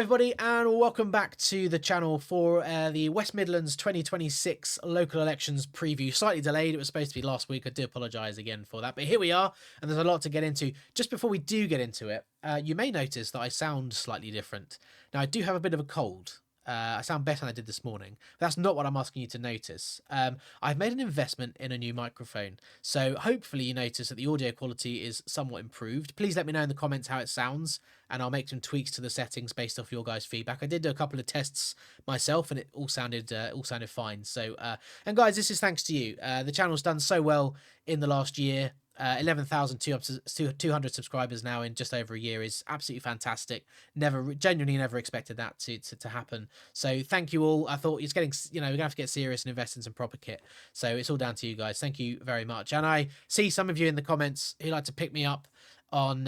everybody, and welcome back to the channel for the West Midlands 2026 local elections preview. Slightly delayed, it was supposed to be last week. I do apologise again for that, but here we are, and there's a lot to get into. Just before we do get into it, you may notice that I sound slightly different. Now, I do have a bit of a cold. I sound better than I did this morning. That's not what I'm asking you to notice. I've made an investment in a new microphone, so hopefully you notice that the audio quality is somewhat improved. Please let me know in the comments how it sounds, and I'll make some tweaks to the settings based off your guys' feedback. I did do a couple of tests myself, and it all sounded fine. So, and guys, this is thanks to you. The channel's done so well in the last year. 11,200 subscribers now in just over a year is absolutely fantastic. Genuinely never expected that to happen. So thank you all. I thought it's getting, we're gonna have to get serious and invest in some proper kit. So it's all down to you guys. Thank you very much. And I see some of you in the comments who like to pick me up on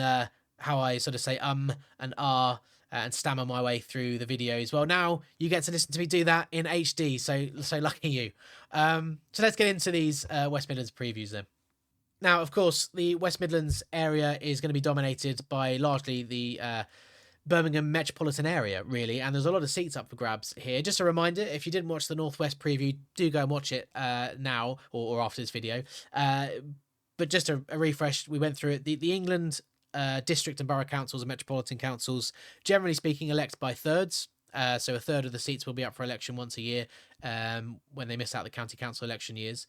how I sort of say and and stammer my way through the videos. Well, now you get to listen to me do that in HD. So lucky you. So let's get into these West Midlands previews then. Now, of course, the West Midlands area is going to be dominated by largely the Birmingham metropolitan area, really, and there's a lot of seats up for grabs here. Just a reminder, if you didn't watch the Northwest preview, do go and watch it now or after this video. But just a refresh, we went through it. The England district and borough councils and metropolitan councils, generally speaking, elect by thirds. So a third of the seats will be up for election once a year when they miss out the county council election years.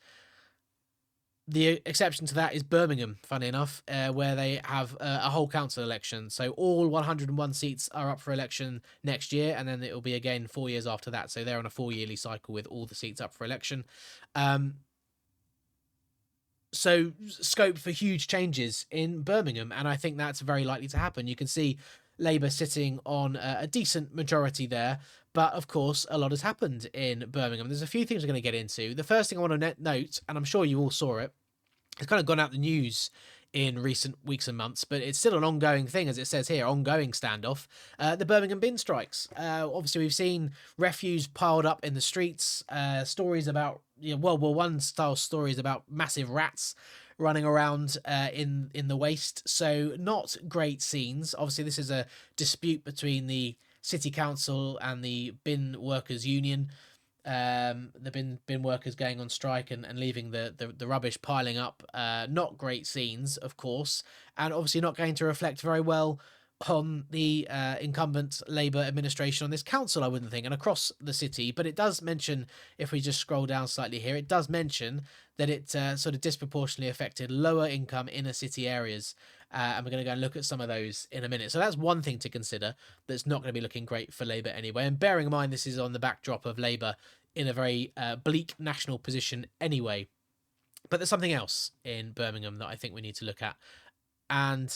The exception to that is Birmingham, funny enough, where they have a whole council election. So all 101 seats are up for election next year, and then it will be again 4 years after that. So they're on a 4-yearly cycle with all the seats up for election. So scope for huge changes in Birmingham, and I think that's very likely to happen. You can see Labour sitting on a decent majority there, but of course a lot has happened in Birmingham. There's a few things we're going to get into. The first thing I want to note, and I'm sure you all saw it, it's kind of gone out the news in recent weeks and months, but it's still an ongoing thing, as it says here, ongoing standoff. The Birmingham bin strikes. Obviously, we've seen refuse piled up in the streets, stories about World War I style stories about massive rats running around in the waste. So not great scenes. Obviously, this is a dispute between the City Council and the bin workers union. The bin workers going on strike and leaving the rubbish piling up. Not great scenes, of course, and obviously not going to reflect very well on the incumbent Labour administration on this council, I wouldn't think, and across the city. But it does mention, if we just scroll down slightly here, it does mention that it sort of disproportionately affected lower income inner city areas. And we're going to go and look at some of those in a minute. So that's one thing to consider that's not going to be looking great for Labour anyway. And bearing in mind this is on the backdrop of Labour in a very bleak national position anyway. But there's something else in Birmingham that I think we need to look at. And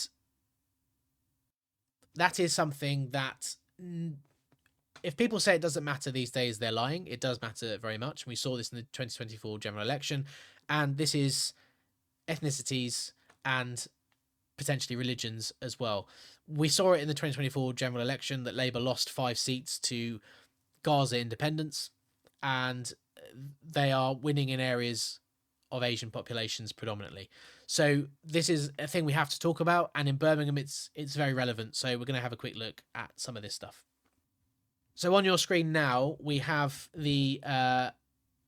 that is something that, if people say it doesn't matter these days, they're lying. It does matter very much. We saw this in the 2024 general election. And this is ethnicities and potentially religions as well. We saw it in the 2024 general election that Labour lost 5 seats to Gaza independents, and they are winning in areas of Asian populations predominantly. So this is a thing we have to talk about, and in Birmingham it's very relevant. So we're going to have a quick look at some of this stuff. So on your screen now we have the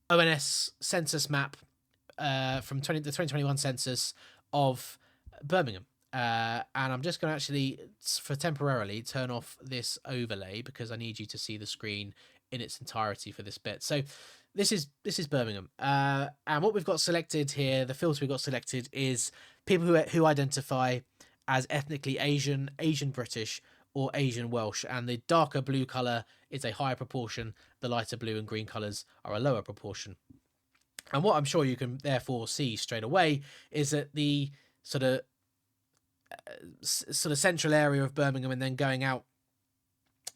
ONS census map from the 2021 census of Birmingham. And I'm just going to actually, for temporarily, turn off this overlay because I need you to see the screen in its entirety for this bit. So this is Birmingham, and what we've got selected here, the filter we've got selected is people who identify as ethnically Asian, Asian British, or Asian Welsh, and the darker blue colour is a higher proportion, the lighter blue and green colours are a lower proportion. And what I'm sure you can therefore see straight away is that the sort of central area of Birmingham and then going out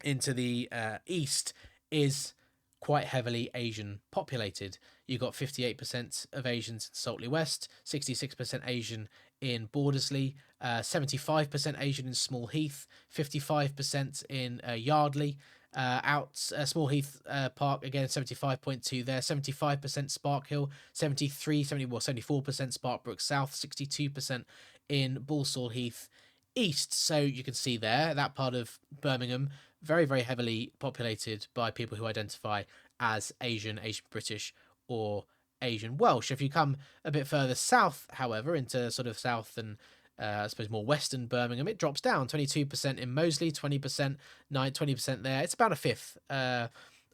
into the east is quite heavily Asian populated. You've got 58% of Asians in Saltley West, 66% Asian in Bordesley, 75% Asian in Small Heath, 55% in Yardley, Small Heath Park, again 75.2 there, 75% Spark Hill, 74% Sparkbrook South, 62% in Walsall Heath East. So you can see there, that part of Birmingham, very, very heavily populated by people who identify as Asian, Asian British, or Asian Welsh. If you come a bit further south, however, into sort of south and I suppose more western Birmingham, it drops down 22% in Moseley, 20%, 20% there. It's about a fifth,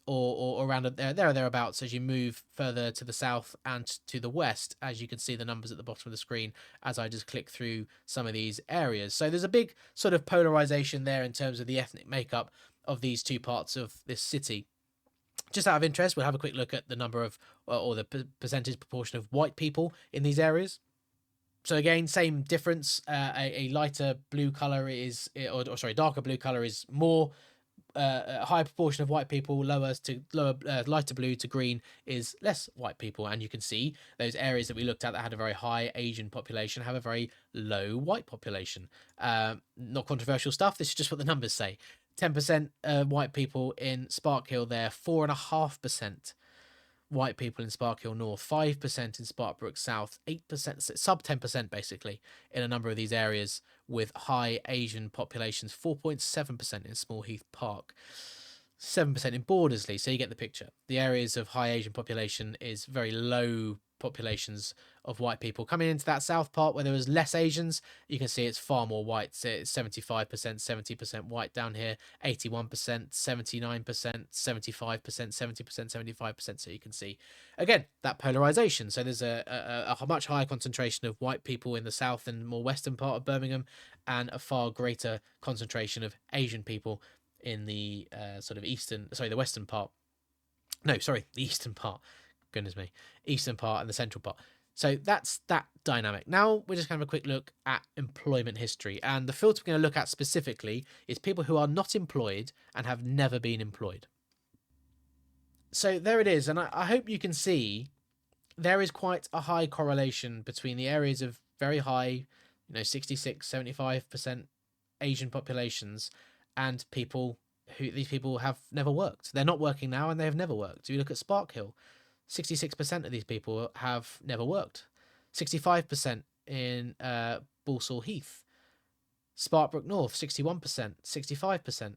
or around there or thereabouts as you move further to the south and to the west, as you can see the numbers at the bottom of the screen as I just click through some of these areas. So there's a big sort of polarization there in terms of the ethnic makeup of these two parts of this city. Just out of interest, we'll have a quick look at the number of, or the percentage proportion of white people in these areas. So again, same difference. A lighter blue color is, or sorry, darker blue color is more. A higher proportion of white people, lighter blue to green is less white people, and you can see those areas that we looked at that had a very high Asian population have a very low white population. Not controversial stuff. This is just what the numbers say. 10% white people in Sparkhill there, 4.5% white people in Sparkhill North, 5% in Sparkbrook South, 8%, sub 10% basically in a number of these areas with high Asian populations, 4.7% in Small Heath Park, 7% in Bordersley. So you get the picture. The areas of high Asian population is very low populations of white people. Coming into that south part where there was less Asians, you can see it's far more white. So it's 75%, 70% white down here, 81%, 79%, 75%, 70%, 75%. So you can see, again, that polarization. So there's a much higher concentration of white people in the south and more western part of Birmingham, and a far greater concentration of Asian people in the the western part. No, sorry, the eastern part. Goodness me, eastern part and the central part. So that's that dynamic. Now we're just going to have a quick look at employment history, and the filter we're going to look at specifically is people who are not employed and have never been employed. So there it is, and I hope you can see there is quite a high correlation between the areas of very high, 66, 75% Asian populations and these people have never worked. They're not working now and they have never worked. If you look at Sparkhill, 66% of these people have never worked. 65% in Walsall Heath. Sparkbrook North, 61%, 65%,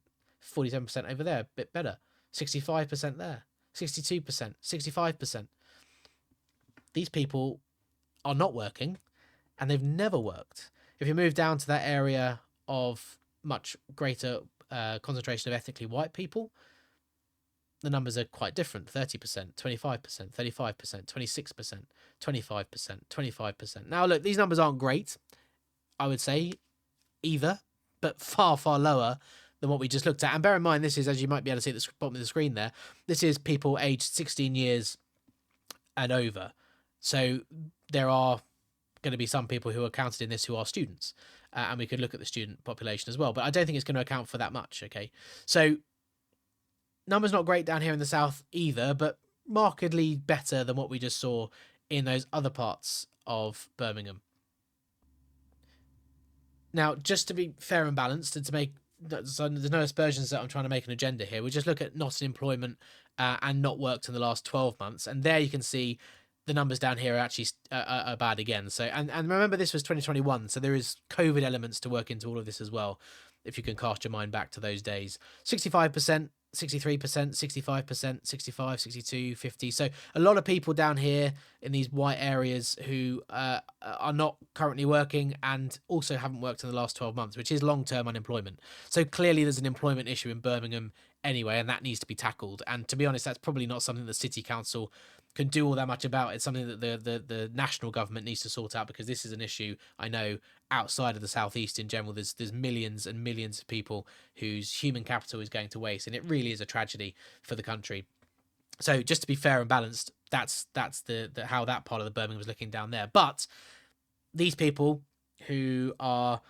47% over there, a bit better. 65% there, 62%, 65%. These people are not working and they've never worked. If you move down to that area of much greater concentration of ethnically white people, the numbers are quite different. 30%, 25%, 35%, 26%, 25%, 25%. Now, look, these numbers aren't great, I would say, either, but far, far lower than what we just looked at. And bear in mind, this is, as you might be able to see at the bottom of the screen there, this is people aged 16 years and over. So there are going to be some people who are counted in this who are students. And we could look at the student population as well. But I don't think it's going to account for that much, okay? So numbers not great down here in the south either, but markedly better than what we just saw in those other parts of Birmingham. Now, just to be fair and balanced, and to make, so there's no aspersions that I'm trying to make an agenda here, we just look at not in employment and not worked in the last 12 months. And there you can see the numbers down here are actually are bad again. So, and remember, this was 2021, so there is COVID elements to work into all of this as well, if you can cast your mind back to those days. 65%, 63%, 65%, 65, 62, 50. So a lot of people down here in these white areas who are not currently working and also haven't worked in the last 12 months, which is long-term unemployment. So clearly there's an employment issue in Birmingham anyway, and that needs to be tackled. And to be honest, that's probably not something the city council can do all that much about. It's something that the national government needs to sort out, because this is an issue, I know, outside of the southeast in general. There's millions and millions of people whose human capital is going to waste, and it really is a tragedy for the country. So just to be fair and balanced, that's the how that part of the Birmingham was looking down there. But these people who are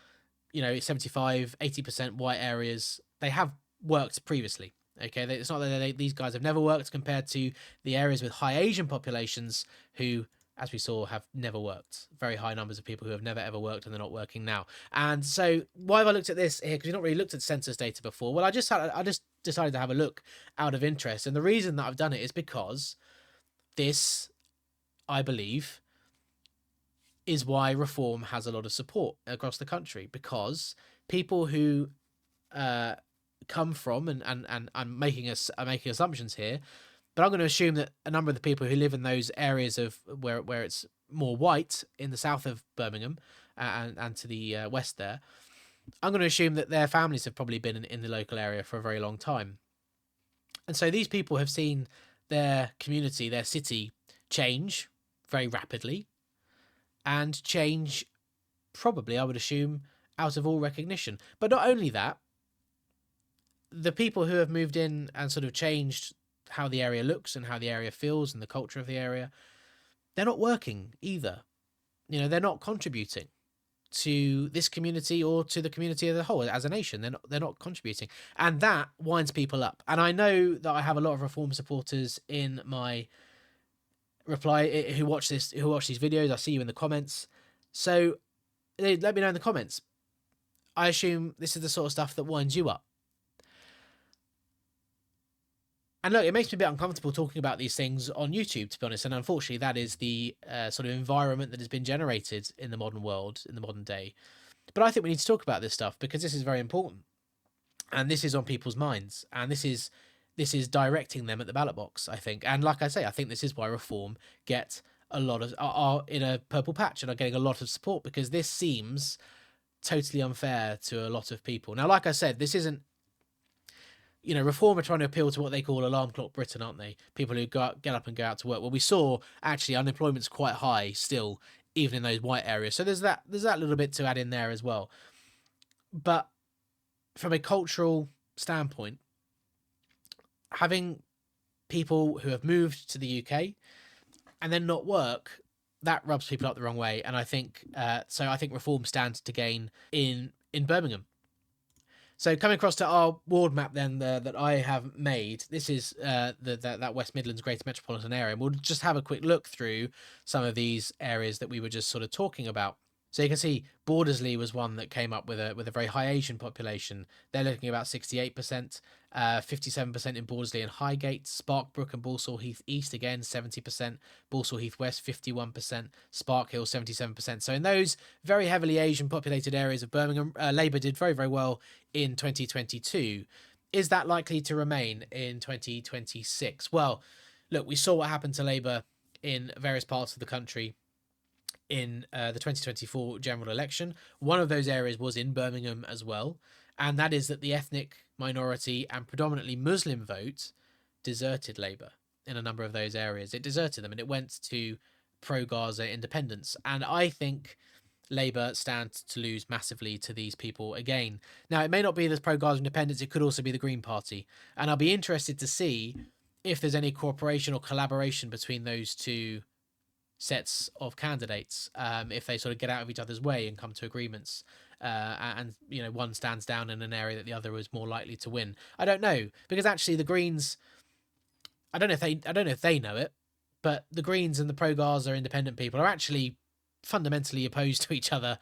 75, 80% white areas, they have worked previously. Okay, it's not that these guys have never worked compared to the areas with high Asian populations who, as we saw, have never worked. Very high numbers of people who have never ever worked and they're not working now. And so why have I looked at this here? Because we've not really looked at census data before. Well, I just decided to have a look out of interest. And the reason that I've done it is because this, I believe, is why reform has a lot of support across the country. Because people who come from, and I'm making assumptions here, but I'm going to assume that a number of the people who live in those areas of where it's more white in the south of Birmingham, and to the west there, I'm going to assume that their families have probably been in the local area for a very long time. And so these people have seen their community, their city, change very rapidly, and change probably, I would assume, out of all recognition. But not only that, the people who have moved in and sort of changed how the area looks and how the area feels and the culture of the area, they're not working either. They're not contributing to this community or to the community as a whole. As a nation, they're not contributing, and that winds people up. And I know that I have a lot of reform supporters in my reply who watch these videos. I see you in the comments, so let me know in the comments. I assume this is the sort of stuff that winds you up. And look, it makes me a bit uncomfortable talking about these things on YouTube, to be honest. And unfortunately, that is the sort of environment that has been generated in the modern world, in the modern day. But I think we need to talk about this stuff because this is very important. And this is on people's minds. And this is directing them at the ballot box, I think. And like I say, I think this is why Reform get a lot of... are in a purple patch and are getting a lot of support, because this seems totally unfair to a lot of people. Now, like I said, this isn't... Reform are trying to appeal to what they call alarm clock Britain, aren't they? People who get up and go out to work. Well, we saw, actually, unemployment's quite high still, even in those white areas. So there's that little bit to add in there as well. But from a cultural standpoint, having people who have moved to the UK and then not work, that rubs people up the wrong way. And I think I think Reform stands to gain in Birmingham. So coming across to our ward map then that I have made, this is that West Midlands Greater Metropolitan Area. And we'll just have a quick look through some of these areas that we were just sort of talking about. So you can see Bordesley was one that came up with a very high Asian population. They're looking at about 68%, 57% in Bordesley and Highgate, Sparkbrook and Walsall Heath East again 70%, Walsall Heath West 51%, Sparkhill 77%. So in those very heavily Asian populated areas of Birmingham, Labour did very, very well in 2022. Is that likely to remain in 2026? Well, look, we saw what happened to Labour in various parts of the country in the 2024 general election. One of those areas was in Birmingham as well, and that is that the ethnic minority and predominantly Muslim vote deserted Labour in a number of those areas. It deserted them and it went to pro-Gaza independence, and I think Labour stands to lose massively to these people again. Now, it may not be the pro-Gaza independence, it could also be the Green Party, and I'll be interested to see if there's any cooperation or collaboration between those two sets of candidates, if they sort of get out of each other's way and come to agreements, and one stands down in an area that the other is more likely to win. I don't know, because actually the Greens, I don't know if they know it, but the Greens and the pro-Gaza independent people are actually fundamentally opposed to each other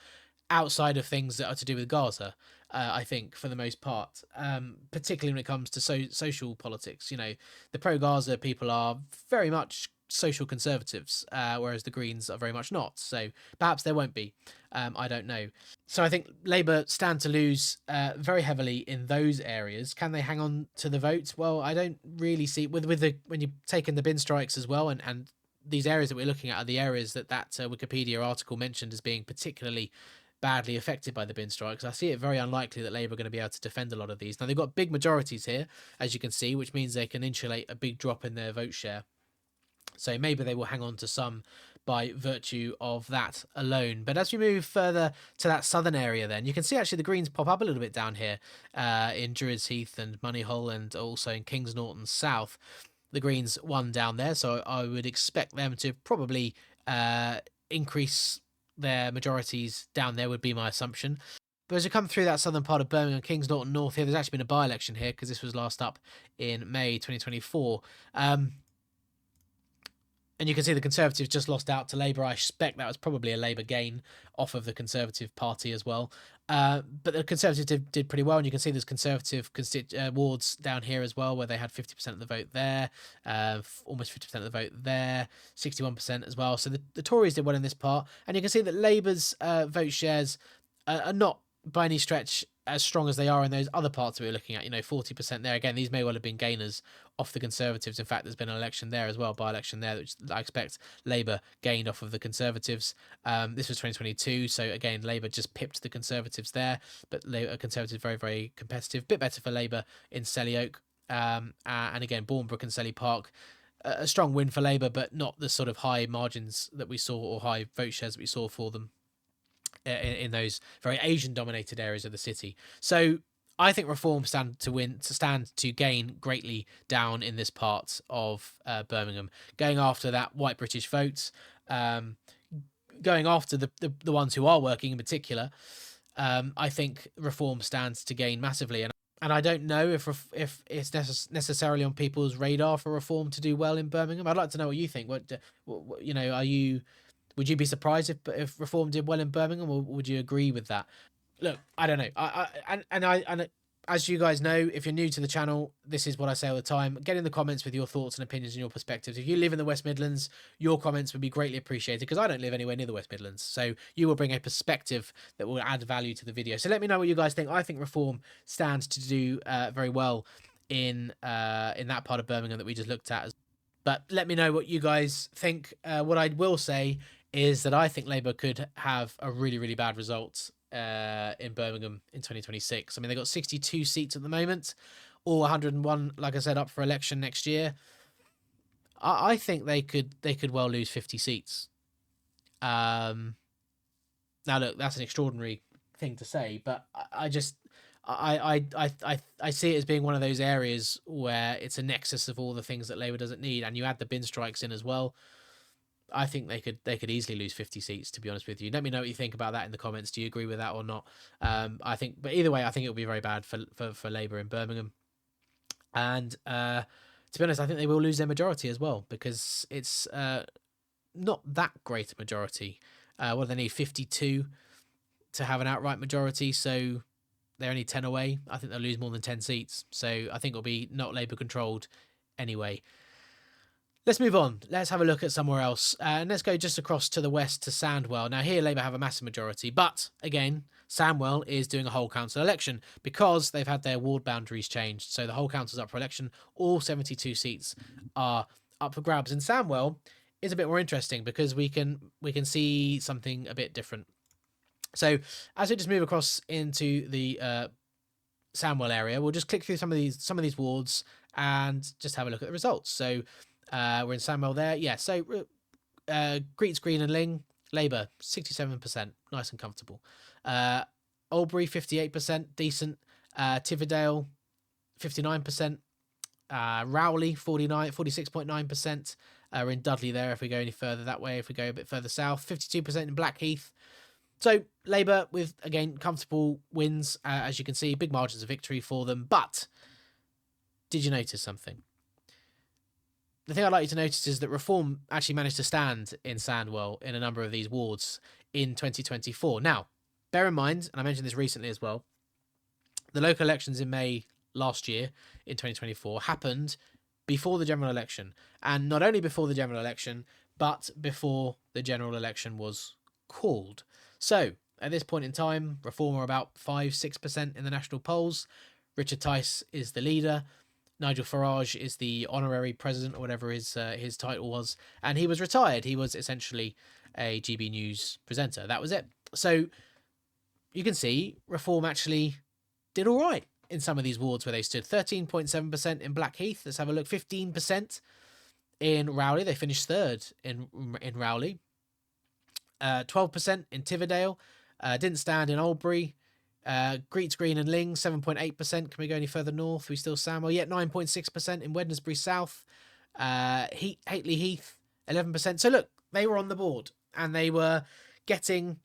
outside of things that are to do with Gaza. I think for the most part, particularly when it comes to social politics. The pro-Gaza people are very much social conservatives, whereas the Greens are very much not. So perhaps there won't be. I don't know. So I think Labour stand to lose very heavily in those areas. Can they hang on to the vote? Well, I don't really see when you take in the bin strikes as well, and these areas that we're looking at are the areas that Wikipedia article mentioned as being particularly badly affected by the bin strikes. I see it very unlikely that Labour are going to be able to defend a lot of these. Now, they've got big majorities here, as you can see, which means they can insulate a big drop in their vote share. So maybe they will hang on to some by virtue of that alone. But as we move further to that southern area, then you can see actually the Greens pop up a little bit down here in Druids Heath and Moneyhole, and also in Kings Norton South. The Greens won down there, so I would expect them to probably increase their majorities down there, would be my assumption. But as we come through that southern part of Birmingham, Kings Norton North here, there's actually been a by-election here because this was last up in May 2024. And you can see the Conservatives just lost out to Labour. I suspect that was probably a Labour gain off of the Conservative Party as well. But the Conservatives did pretty well, and you can see there's Conservative wards down here as well, where they had 50% of the vote there, almost 50% of the vote there, 61% as well. So the Tories did well in this part, and you can see that Labour's vote shares are not by any stretch as strong as they are in those other parts that we were looking at, 40% there. Again, these may well have been gainers off the Conservatives. In fact, there's been an election there as well, by-election there, which I expect Labour gained off of the Conservatives. This was 2022, so again, Labour just pipped the Conservatives there, but Conservatives very, very competitive. Bit better for Labour in Selly Oak. And again, Bournebrook and Selly Park, a strong win for Labour, but not the sort of high margins that we saw or high vote shares that we saw for them in those very Asian-dominated areas of the city. So I think Reform stand to gain greatly down in this part of Birmingham, going after that white British vote, going after the ones who are working in particular. I think Reform stands to gain massively, and I don't know if it's necessarily on people's radar for Reform to do well in Birmingham. I'd like to know what you think. Would you be surprised if Reform did well in Birmingham, or would you agree with that? Look, I don't know. And as you guys know, if you're new to the channel, this is what I say all the time. Get in the comments with your thoughts and opinions and your perspectives. If you live in the West Midlands, your comments would be greatly appreciated, because I don't live anywhere near the West Midlands. So you will bring a perspective that will add value to the video. So let me know what you guys think. I think Reform stands to do very well in that part of Birmingham that we just looked at. But let me know what you guys think. What I will say is that I think Labour could have a really, really bad result in Birmingham in 2026. I mean, they've got 62 seats at the moment, or 101, like I said, up for election next year. I think they could well lose 50 seats. Now, look, that's an extraordinary thing to say, but I see it as being one of those areas where it's a nexus of all the things that Labour doesn't need, and you add the bin strikes in as well. I think they could easily lose 50 seats, to be honest with you. Let me know what you think about that in the comments. Do you agree with that or not? But either way, I think it will be very bad for Labour in Birmingham. And to be honest, I think they will lose their majority as well, because it's not that great a majority. What do they need? 52 to have an outright majority, so they're only 10 away. I think they'll lose more than 10 seats, so I think it'll be not Labour controlled anyway. Let's move on. Let's have a look at somewhere else. And let's go just across to the west to Sandwell. Now, here Labour have a massive majority. But, again, Sandwell is doing a whole council election because they've had their ward boundaries changed. So the whole council's up for election. All 72 seats are up for grabs. And Sandwell is a bit more interesting because we can see something a bit different. So, as we just move across into the Sandwell area, we'll just click through some of these wards and just have a look at the results. So, we're in Sandwell there. Yeah, so Greets Green and Ling, Labour, 67%, nice and comfortable. Albury, 58%, decent. Tividale, 59%. Rowley, 46.9%. We're in Dudley there if we go any further that way. If we go a bit further south, 52% in Blackheath. So Labour with, again, comfortable wins, as you can see, big margins of victory for them. But did you notice something? The thing I'd like you to notice is that Reform actually managed to stand in Sandwell in a number of these wards in 2024. Now, bear in mind, and I mentioned this recently as well, the local elections in May last year, in 2024, happened before the general election. And not only before the general election, but before the general election was called. So, at this point in time, Reform are about 5-6% in the national polls. Richard Tice is the leader. Nigel Farage is the honorary president, or whatever his title was, and he was retired. He was essentially a GB News presenter. That was it. So you can see Reform actually did all right in some of these wards where they stood. 13.7% in Blackheath. Let's have a look. 15% in Rowley. They finished third in Rowley. 12% in Tividale. Didn't stand in Albury. Greets Green and Ling, 7.8%. Can we go any further north? We still Sandwell. Yet 9.6% in Wednesbury South. Hateley Heath, 11%. So look, they were on the board and they were getting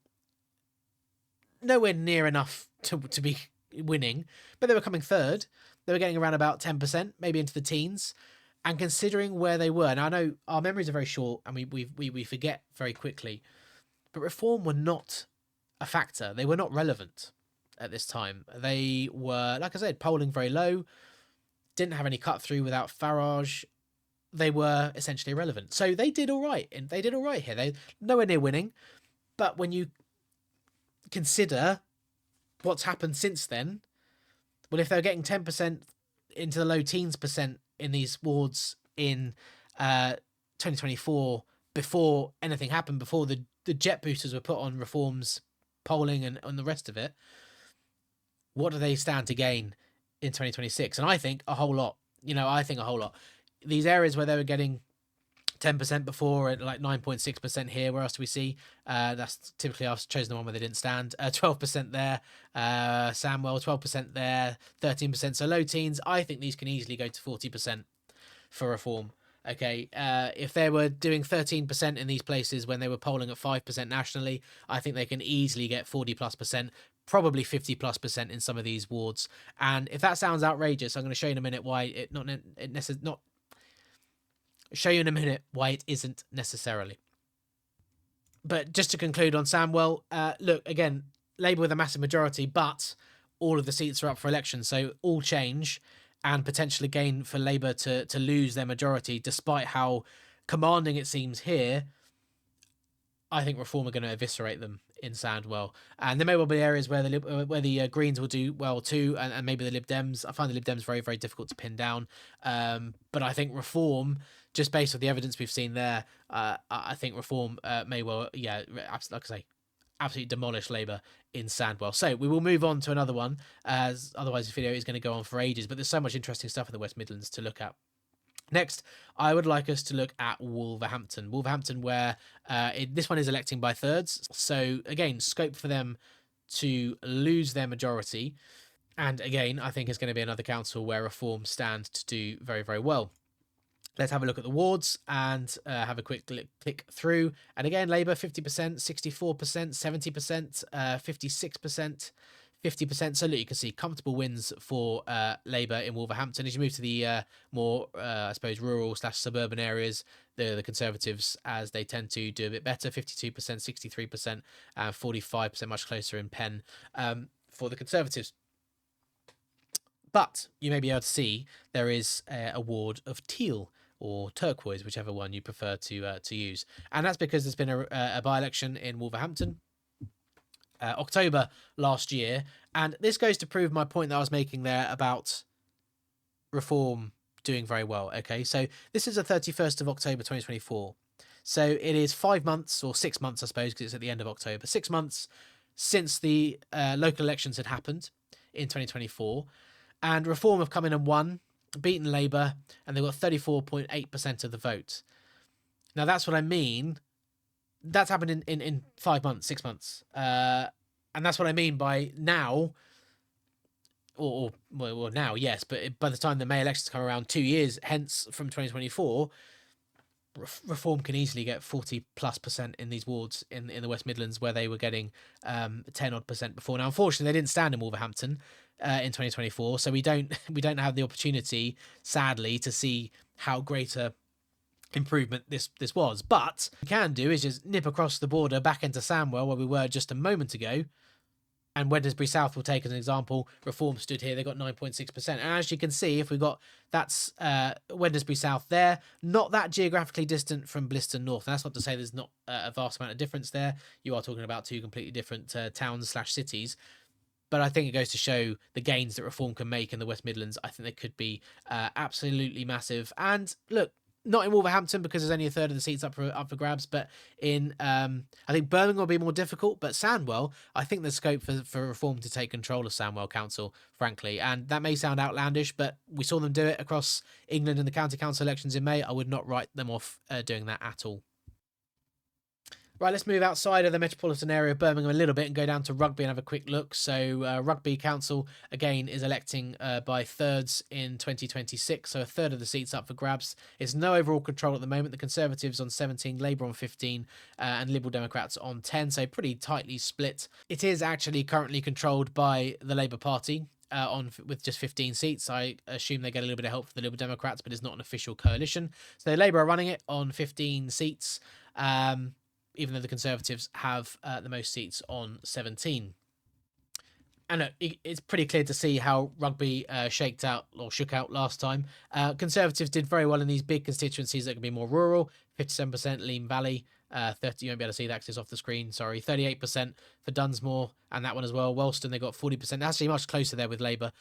nowhere near enough to be winning, but they were coming third. They were getting around about 10%, maybe into the teens. And considering where they were, now I know our memories are very short and we forget very quickly, but Reform were not a factor. They were not relevant at this time. They were, like I said, polling very low, didn't have any cut through without Farage. They were essentially irrelevant. So they did all right, and they did all right here. They nowhere near winning, but when you consider what's happened since then? Well, if they're getting 10% into the low teens percent in these wards in 2024, before anything happened, before the jet boosters were put on reforms, polling, and the rest of it, what do they stand to gain in 2026? And I think a whole lot. I think a whole lot. These areas where they were getting 10% before, and like 9.6% here. Where else do we see? That's typically I've chosen the one where they didn't stand. 12% there. Sandwell, 12% there. 13%. So low teens. I think these can easily go to 40% for reform. Okay, if they were doing 13% in these places when they were polling at 5% nationally, I think they can easily get 40+%, probably 50+% in some of these wards. And if that sounds outrageous, I'm going to show you in a minute why show you in a minute why it isn't necessarily. But just to conclude on Sandwell, look, again, Labour with a massive majority, but all of the seats are up for election, so all change and potentially gain for Labour to lose their majority, despite how commanding it seems here. I think Reform are going to eviscerate them in Sandwell, and there may well be areas where the Greens will do well too, and maybe the Lib Dems. I find the Lib Dems very, very difficult to pin down, but I think Reform, just based on the evidence we've seen there, I think Reform may well, like I say, absolutely demolish Labour in Sandwell. So we will move on to another one, as otherwise this video is going to go on for ages, but there's so much interesting stuff in the West Midlands to look at. Next, I would like us to look at Wolverhampton. Wolverhampton, where this one is electing by thirds. So again, scope for them to lose their majority. And again, I think it's going to be another council where Reform stand to do very, very well. Let's have a look at the wards and have a quick click through. And again, Labour 50%, 64%, 70%, 56%, 50%. So look, you can see comfortable wins for Labour in Wolverhampton. As you move to the more, I suppose, rural / suburban areas, the Conservatives, as they tend to do a bit better, 52%, 63%, 45%, much closer in Penn for the Conservatives. But you may be able to see there is a ward of teal or turquoise, whichever one you prefer to use. And that's because there's been a by-election in Wolverhampton, October last year. And this goes to prove my point that I was making there about Reform doing very well. Okay, so this is the 31st of October 2024. So it is 5 months, or 6 months, I suppose, because it's at the end of October. 6 months since the local elections had happened in 2024. And Reform have come in and won, beaten Labour, and they've got 34.8% of the vote. Now, that's what I mean. That's happened in 5 months, 6 months. And that's what I mean by now, or now, yes, but by the time the May elections come around 2 years hence from 2024, Reform can easily get 40+% in these wards in the West Midlands, where they were getting 10% before. Now, unfortunately, they didn't stand in Wolverhampton in 2024, so we don't have the opportunity, sadly, to see how great a improvement this was. But what we can do is just nip across the border back into Sandwell, where we were just a moment ago. And Wednesbury South will take as an example. Reform stood here, they got 9.6%. And as you can see, if we got, that's Wednesbury South there, not that geographically distant from Bliston North. And that's not to say there's not a vast amount of difference there. You are talking about two completely different towns / cities. But I think it goes to show the gains that Reform can make in the West Midlands. I think they could be absolutely massive. And look, not in Wolverhampton, because there's only a third of the seats up for grabs, but in I think Birmingham will be more difficult, but Sandwell, I think there's scope for Reform to take control of Sandwell Council, frankly. And that may sound outlandish, but we saw them do it across England in the county council elections in May. I would not write them off doing that at all. Right, let's move outside of the metropolitan area of Birmingham a little bit and go down to Rugby and have a quick look. So Rugby Council, again, is electing by thirds in 2026. So a third of the seats up for grabs. It's no overall control at the moment. The Conservatives on 17, Labour on 15, and Liberal Democrats on 10. So pretty tightly split. It is actually currently controlled by the Labour Party. With just 15 seats. I assume they get a little bit of help from the Liberal Democrats, but it's not an official coalition. So Labour are running it on 15 seats. Even though the Conservatives have the most seats on 17. And it's pretty clear to see how Rugby shook out last time. Conservatives did very well in these big constituencies that can be more rural. 57% Lyme Valley. 30. You won't be able to see that because it's off the screen. Sorry, 38% for Dunsmore and that one as well. Wellston, they got 40%. Actually, much closer there with Labour.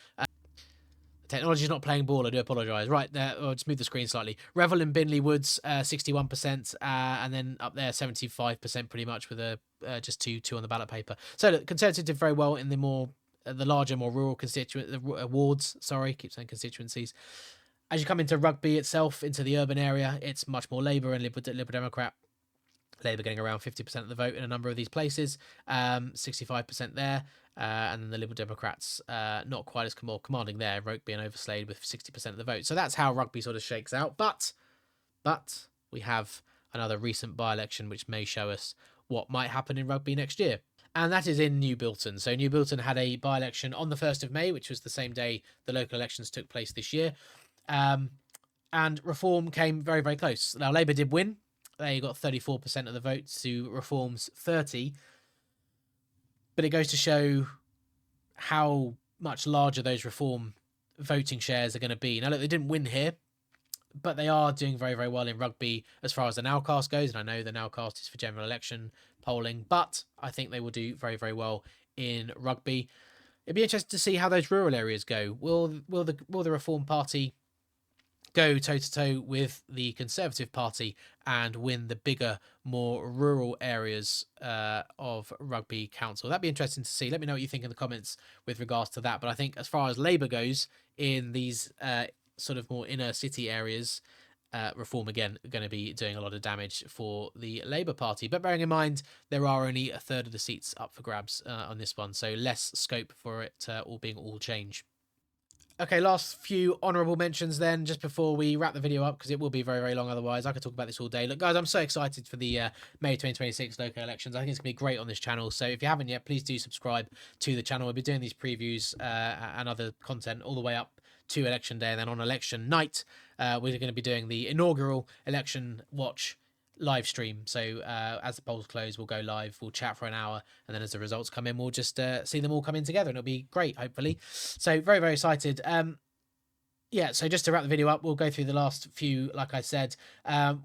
Technology's not playing ball. I do apologise. Right there, I'll just move the screen slightly. Revel and Binley Woods, 61%, and then up there 75% pretty much with just two on the ballot paper. So the Conservatives did very well in the larger, more rural wards. Sorry, keep saying constituencies. As you come into Rugby itself, into the urban area, it's much more Labour and Liberal Democrat. Labour getting around 50% of the vote in a number of these places, 65% there, and then the Liberal Democrats not quite as commanding there, Roke being overslayed with 60% of the vote. So that's how Rugby sort of shakes out. But we have another recent by-election which may show us what might happen in Rugby next year. And that is in New Bilton. So New Bilton had a by-election on the 1st of May, which was the same day the local elections took place this year. And Reform came very, very close. Now, Labour did win. They got 34% of the votes to Reform's 30%. But it goes to show how much larger those Reform voting shares are going to be. Now, look, they didn't win here, but they are doing very, very well in Rugby as far as the nowcast goes. And I know the nowcast is for general election polling, but I think they will do very, very well in Rugby. It'd be interesting to see how those rural areas go. Will the Reform Party go toe-to-toe with the Conservative Party and win the bigger, more rural areas of Rugby Council? That'd be interesting to see. Let me know what you think in the comments with regards to that. But I think as far as Labour goes in these sort of more inner city areas, Reform, again, are going to be doing a lot of damage for the Labour Party. But bearing in mind, there are only a third of the seats up for grabs on this one, so less scope for it all change. Okay, last few honourable mentions then, just before we wrap the video up, because it will be very, very long otherwise. I could talk about this all day. Look, guys, I'm so excited for the May 2026 local elections. I think it's going to be great on this channel. So if you haven't yet, please do subscribe to the channel. We'll be doing these previews and other content all the way up to election day. And then on election night, we're going to be doing the inaugural election watch live stream. So as the polls close, we'll go live, we'll chat for an hour, and then as the results come in, we'll just see them all come in together, and it'll be great, hopefully. So very, very excited. Yeah, so just to wrap the video up, we'll go through the last few. Like I said,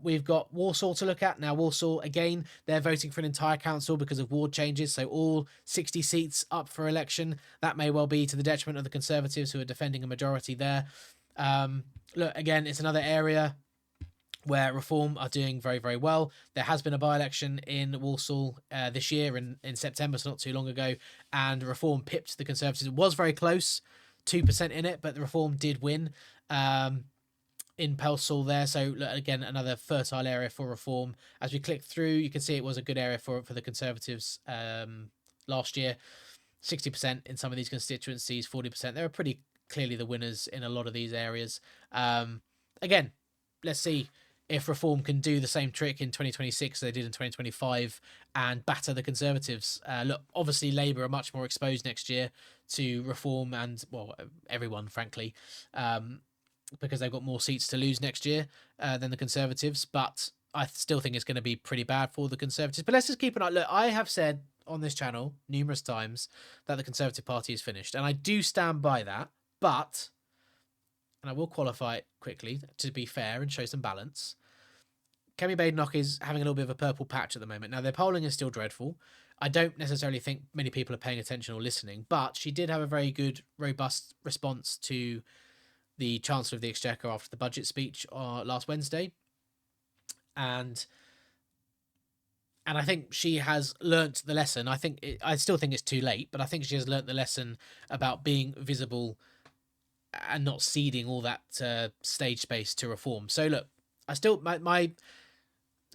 we've got Walsall to look at. Now, Walsall, again, they're voting for an entire council because of ward changes, so all 60 seats up for election. That may well be to the detriment of the Conservatives, who are defending a majority there. Look, again, it's another area where Reform are doing very, very well. There has been a by-election in Walsall this year in September, so not too long ago, and Reform pipped the Conservatives. It was very close, 2% in it, but the Reform did win in Pelsall there. So again, another fertile area for Reform. As we click through, you can see it was a good area for the Conservatives last year. 60% in some of these constituencies, 40%. They were pretty clearly the winners in a lot of these areas. Again, let's see if Reform can do the same trick in 2026 as they did in 2025 and batter the Conservatives. Look, obviously Labour are much more exposed next year to Reform and, well, everyone, frankly, because they've got more seats to lose next year than the Conservatives. But I still think it's going to be pretty bad for the Conservatives. But let's just keep an eye. Look, I have said on this channel numerous times that the Conservative Party is finished, and I do stand by that. But, and I will qualify it quickly to be fair and show some balance, Kemi Badenoch is having a little bit of a purple patch at the moment. Now, their polling is still dreadful. I don't necessarily think many people are paying attention or listening, but she did have a very good, robust response to the Chancellor of the Exchequer after the budget speech last Wednesday. And I think she has learnt the lesson. I still think it's too late, but I think she has learnt the lesson about being visible and not ceding all that stage space to Reform. So look, I still my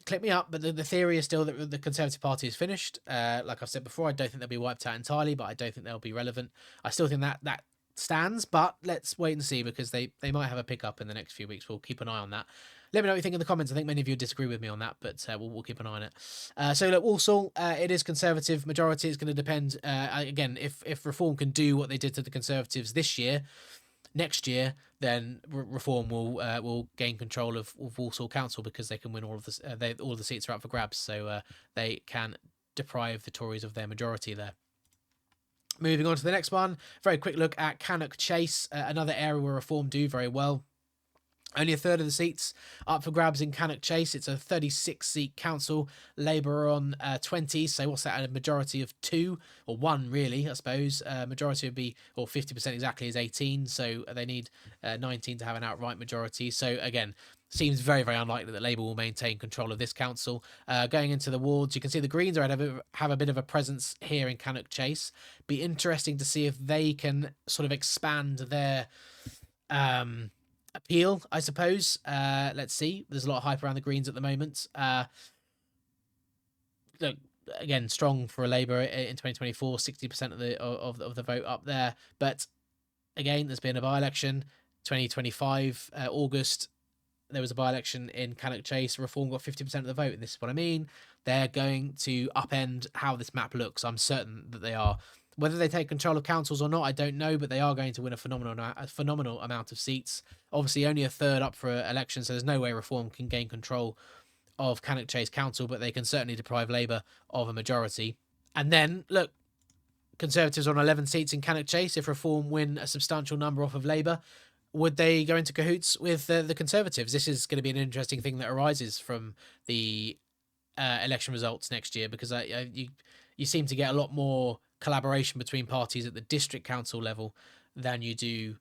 clip me up, but the theory is still that the Conservative Party is finished. Like I've said before, I don't think they'll be wiped out entirely, but I don't think they'll be relevant. I still think that stands, but let's wait and see, because they might have a pickup in the next few weeks. We'll keep an eye on that. Let me know what you think in the comments. I think many of you disagree with me on that, but we'll keep an eye on it. So look, Walsall, it is Conservative majority. It's going to depend, again, if Reform can do what they did to the Conservatives this year, next year, then Reform will gain control of Walsall Council, because they can win all of the seats are up for grabs, so they can deprive the Tories of their majority there. Moving on to the next one, very quick look at Cannock Chase, another area where Reform do very well. Only a third of the seats up for grabs in Cannock Chase. It's a 36-seat council. Labour are on 20, so what's that? A majority of 2, or 1 really, I suppose. Majority would be, or 50% exactly is 18, so they need 19 to have an outright majority. So again, seems very, very unlikely that Labour will maintain control of this council. Going into the wards, you can see the Greens have a bit of a presence here in Cannock Chase. Be interesting to see if they can sort of expand their appeal, I suppose. Let's see. There's a lot of hype around the Greens at the moment. Look, again, strong for a Labour in 2024, 60% of the vote up there. But again, there's been a by-election, 2025 August. There was a by-election in Cannock Chase. Reform got 50% of the vote, and this is what I mean. They're going to upend how this map looks. I'm certain that they are. Whether they take control of councils or not, I don't know, but they are going to win a phenomenal amount of seats. Obviously, only a third up for election, so there's no way Reform can gain control of Cannock Chase Council, but they can certainly deprive Labour of a majority. And then, look, Conservatives on 11 seats in Cannock Chase. If Reform win a substantial number off of Labour, would they go into cahoots with the Conservatives? This is going to be an interesting thing that arises from the election results next year, because you seem to get a lot more collaboration between parties at the district council level than you do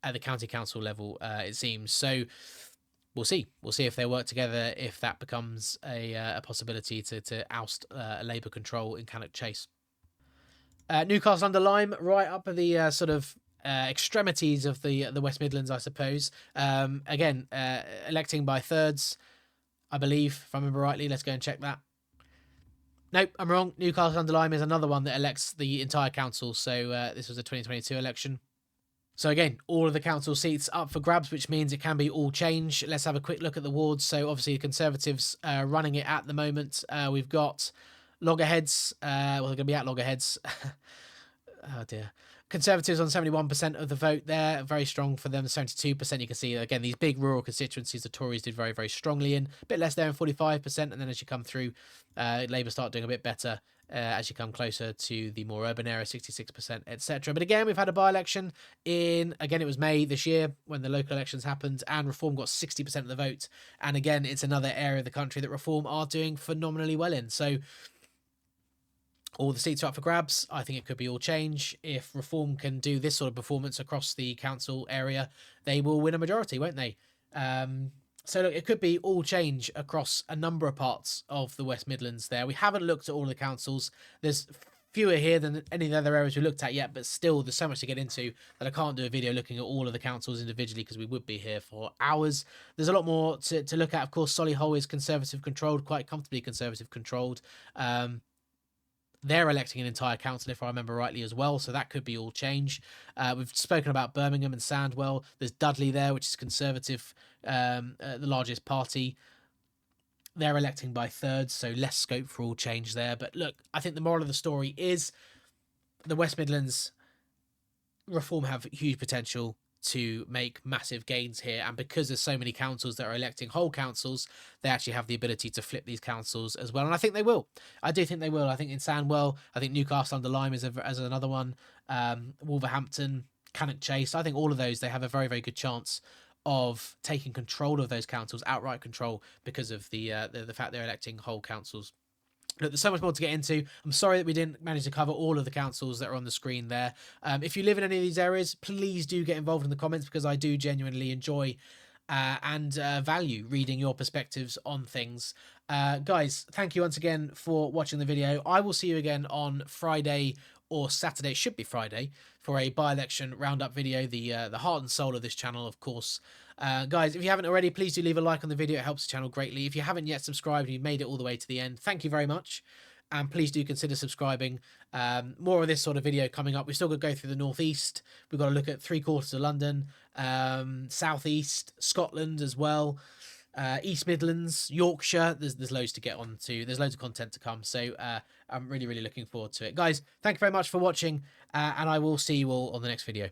at the county council level, it seems. So we'll see if they work together, if that becomes a possibility to oust Labour control in Cannock Chase. Newcastle-under-Lyme, right up at the sort of extremities of the West Midlands, I suppose. Again, electing by thirds, I believe, if I remember rightly. Let's go and check that. Nope, I'm wrong. Newcastle-under-Lyme is another one that elects the entire council. So this was a 2022 election. So again, all of the council seats up for grabs, which means it can be all change. Let's have a quick look at the wards. So obviously the Conservatives running it at the moment. We've got Loggerheads. Well, they're going to be at Loggerheads. Oh dear. Conservatives on 71% of the vote there. Very strong for them. 72%. You can see, again, these big rural constituencies the Tories did very, very strongly in. A bit less there in 45%. And then as you come through, Labour start doing a bit better as you come closer to the more urban area, 66%, etc. But again, we've had a by-election in, again, it was May this year when the local elections happened, and Reform got 60% of the vote. And again, it's another area of the country that Reform are doing phenomenally well in. So all the seats are up for grabs. I think it could be all change. If Reform can do this sort of performance across the council area, they will win a majority, won't they? So look, it could be all change across a number of parts of the West Midlands there. We haven't looked at all the councils. There's fewer here than any of the other areas we looked at yet, but still there's so much to get into that I can't do a video looking at all of the councils individually because we would be here for hours. There's a lot more to look at. Of course, Solihull is Conservative controlled, quite comfortably Conservative controlled. They're electing an entire council, if I remember rightly, as well, so that could be all change. We've spoken about Birmingham and Sandwell. There's Dudley there, which is Conservative, the largest party. They're electing by thirds, so less scope for all change there. But look, I think the moral of the story is the West Midlands Reform have huge potential to make massive gains here, and because there's so many councils that are electing whole councils, they actually have the ability to flip these councils as well, and I think they will. I do think they will. I think in Sandwell, I think Newcastle-under-Lyme is as another one, Wolverhampton, Cannock Chase. I think all of those, they have a very, very good chance of taking control of those councils, outright control, because of the fact they're electing whole councils. Look, there's so much more to get into. I'm sorry that we didn't manage to cover all of the councils that are on the screen there. If you live in any of these areas, please do get involved in the comments, because I do genuinely enjoy and value reading your perspectives on things. Guys, thank you once again for watching the video. I will see you again on Friday or Saturday. It should be Friday, for a by-election roundup video, the heart and soul of this channel, of course. Guys, if you haven't already, please do leave a like on the video. It helps the channel greatly. If you haven't yet subscribed and you've made it all the way to the end, thank you very much. And please do consider subscribing. More of this sort of video coming up. We've still got to go through the northeast. We've got to look at 3/4 of London, southeast, Scotland as well, East Midlands, Yorkshire. There's loads to get on to. There's loads of content to come. So I'm really, really looking forward to it. Guys, thank you very much for watching, and I will see you all on the next video.